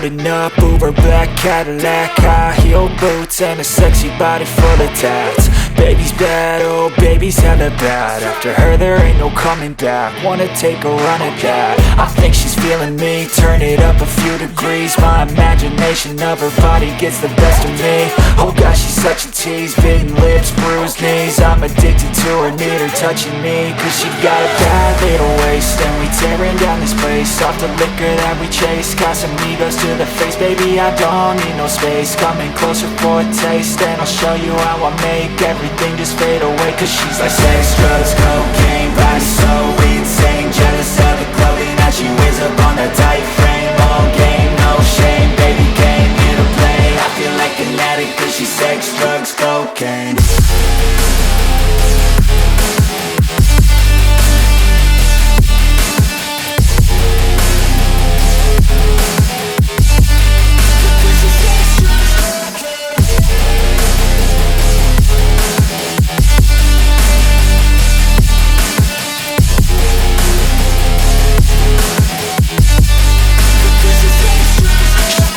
Driving up Uber black Cadillac, high heel boots and a sexy body full of tats. Baby's bad, oh baby's hella bad. After her there ain't no coming back. Wanna take a run at that. I think she's feeling me, turn it up a few degrees. My imagination of her body gets the best of me. Oh gosh, she's such a tease, bitten lips, bruised knees. I'm addicted to her, need her touching me. Cause she got a bad little waist, and we tearing down this place. Off the liquor that we chase, got some egos to the face. Baby, I don't need no space. Coming closer for a taste, and I'll show you how I make everything just fade away. Cause she's like sex, drugs, cocaine, body so insane. Jealous of the clothing that she wears up on that tight frame. All game, no shame, baby came here to play. I feel like an addict cause she's sex, drugs, cocaine.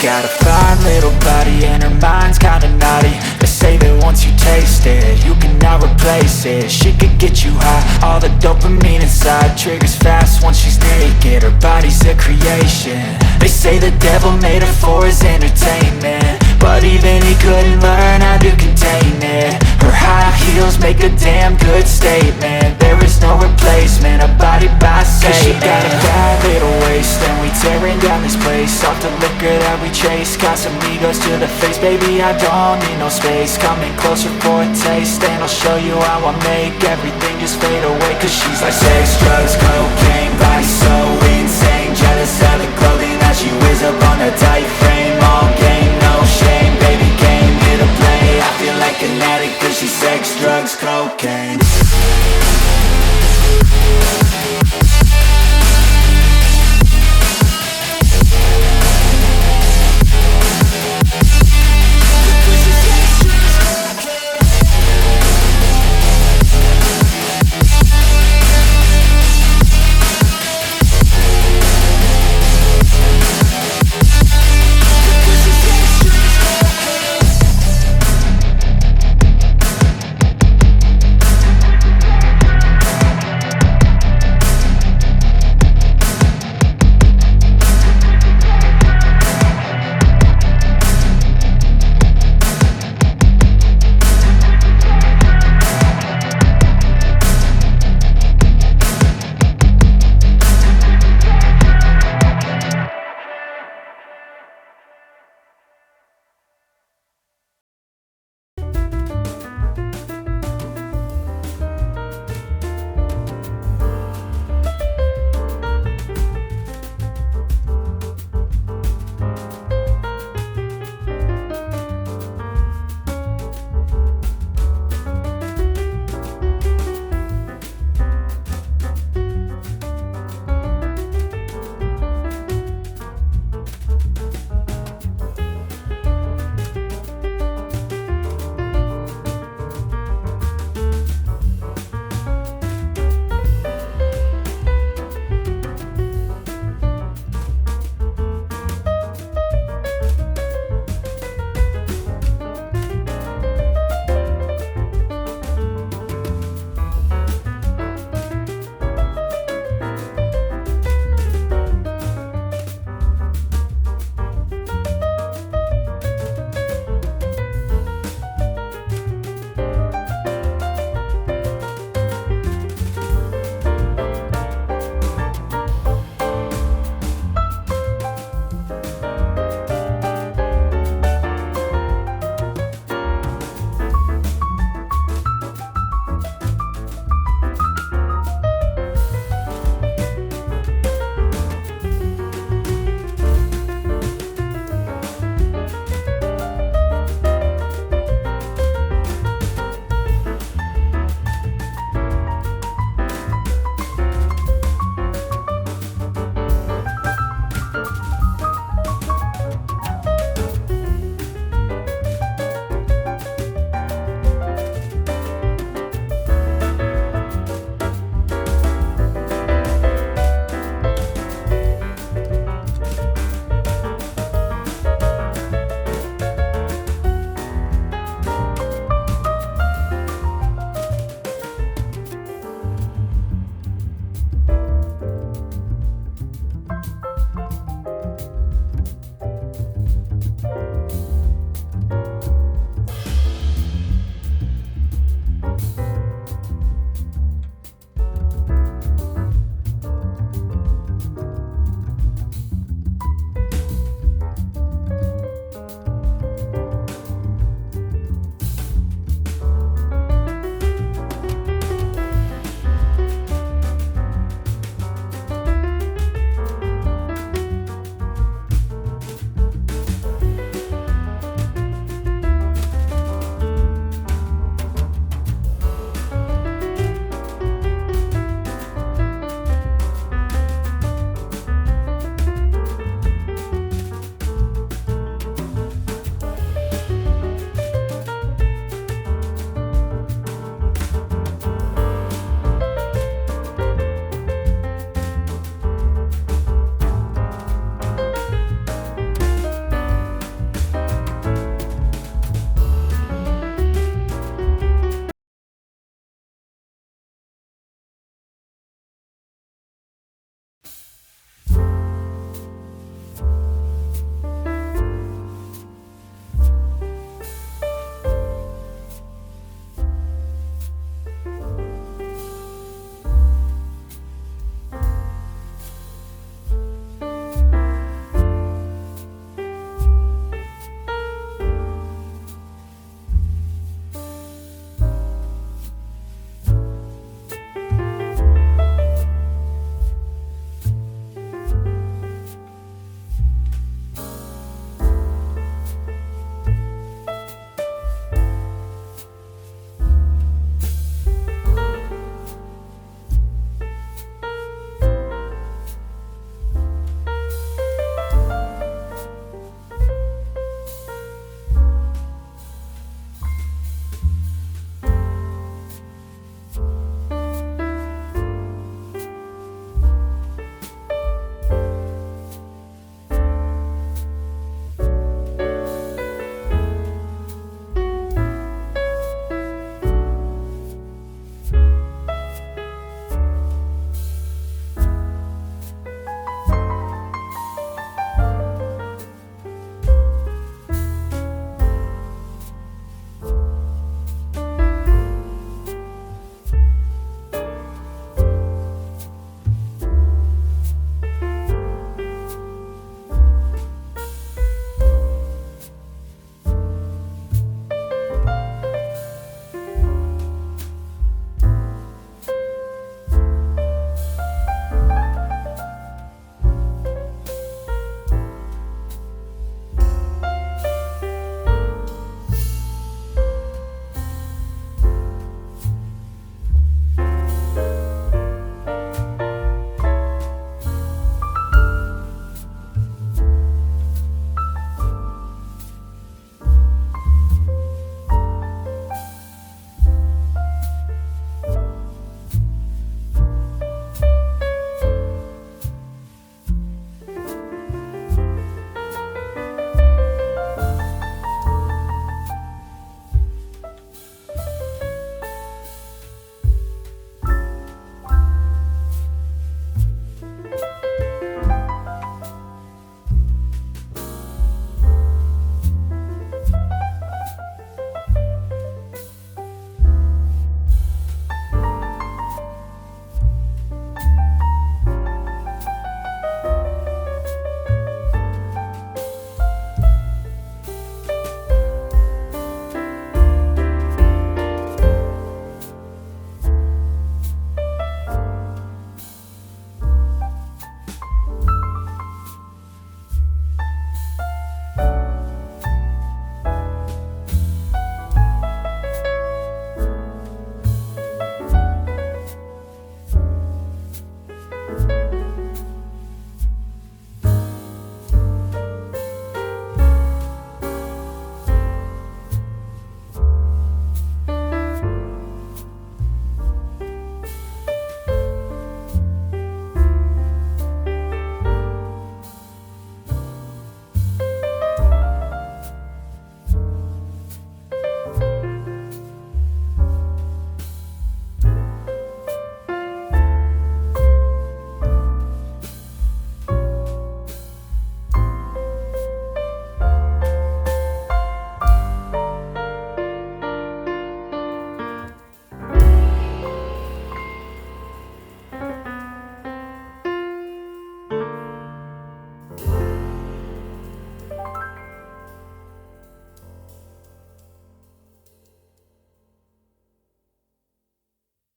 Got a fine little body and her mind's kinda naughty. They say that once you taste it, you cannot replace it. She could get you high, all the dopamine inside triggers fast once she's naked. Her body's a creation. They say the devil made her for his entertainment, but even he couldn't learn how to contain it. Her high heels make a damn good statement. There is no replacement, a body by Satan. Cause she got a bad little waist, and we tearing down this place. Off the liquor that we chase, got some egos to the face. Baby, I don't need no space. Coming closer for a taste, and I'll show you how I make everything just fade away. Cause she's like sex, drugs, cocaine, body so insane. Jealous of the clothing that she wears up on a tight frame.